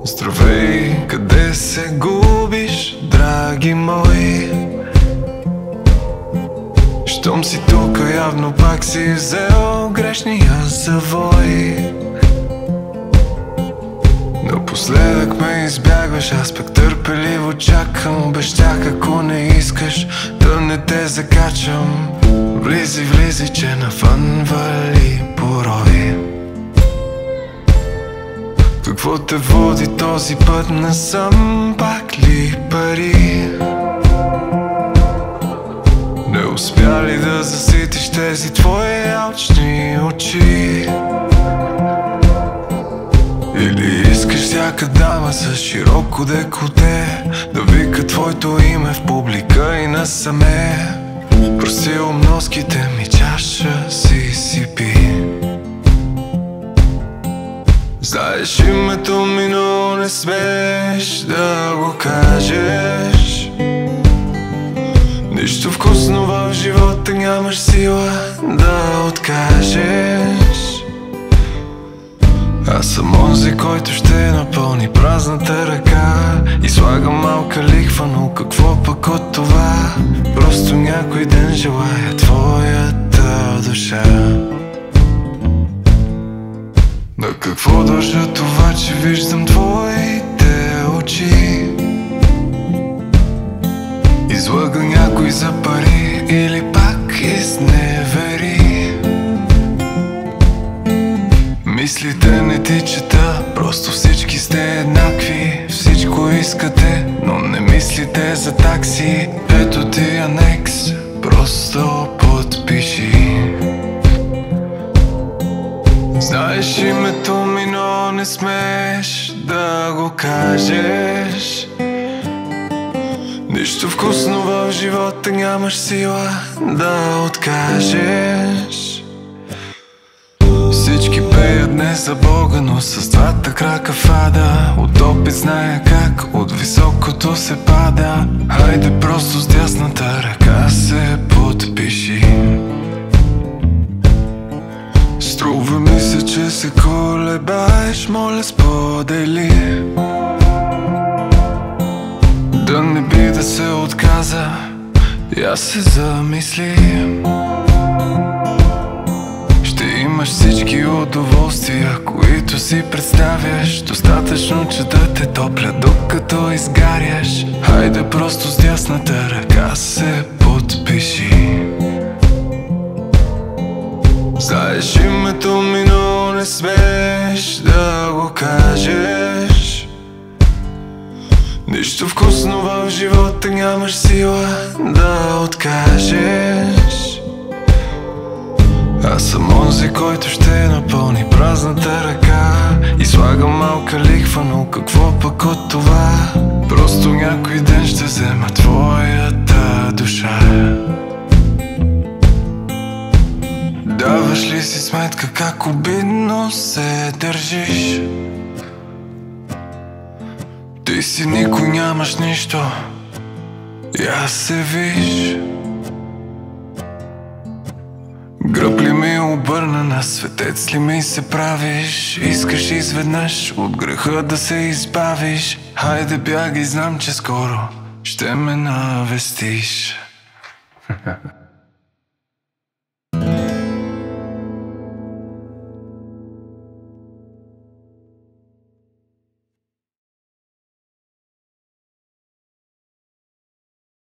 Здравей, къде се губиш, драги мой? Щом си тук, явно пак си взел грешния завой. Напоследък ме избягваш, аз пък търпеливо чакам. Обещах, ако не искаш да не те закачам. Влизай, че навън вали порой. Какво те води този път насам? Пак ли пари? Не успя ли да заситиш тези твои алчни очи? Или искаш всяка дама с широко деколте да вика твоето име в публика и насаме? Прости умноските ми, чаша си пи. Знаеш името ми, но не смееш да го кажеш. Нищо вкусно в живота нямаш сила да откажеш. Аз съм онзи, който ще напълни празната ръка и слага малка лихва, но какво пък от това? Просто някой ден желая твоята душа. На какво дължа това, че виждам твоите очи? Излъга някой за пари или пак изневери? Мислите не ти чета, просто всички сте еднакви. Всичко искате, но не мислите за такси. Ето ти анекс, просто подпиши. Знаеш името ми, но не смееш да го кажеш. Нищо вкусно в живота нямаш сила да откажеш. Всички пеят днес за Бога, но с двата крака фада. От опит зная как от високото се пада. Хайде просто с дясната ръка се подпиши. Струва ми се, че се колебаеш, моля сподели. Да не би да се отказа, и аз се замисли. Ще имаш всички удоволствия, които си представяш. Достатъчно, че да те топля, докато изгаряш. Хайде просто с дясната ръка се подпиши. Знаеш името ми, но не смееш да го кажеш. Нищо вкусно в живота нямаш сила да откажеш. Аз съм онзи, който ще напълни празната ръка и слага малка лихва, но какво пък от това? Просто някой ден ще взема твоята душа. Даваш ли си сметка как обидно се държиш? Ти си никой, нямаш нищо, и аз се виж. Гръб ли ми обърна, на светец ли ми се правиш? Искаш изведнъж от греха да се избавиш. Хайде бягай, знам, че скоро ще ме навестиш.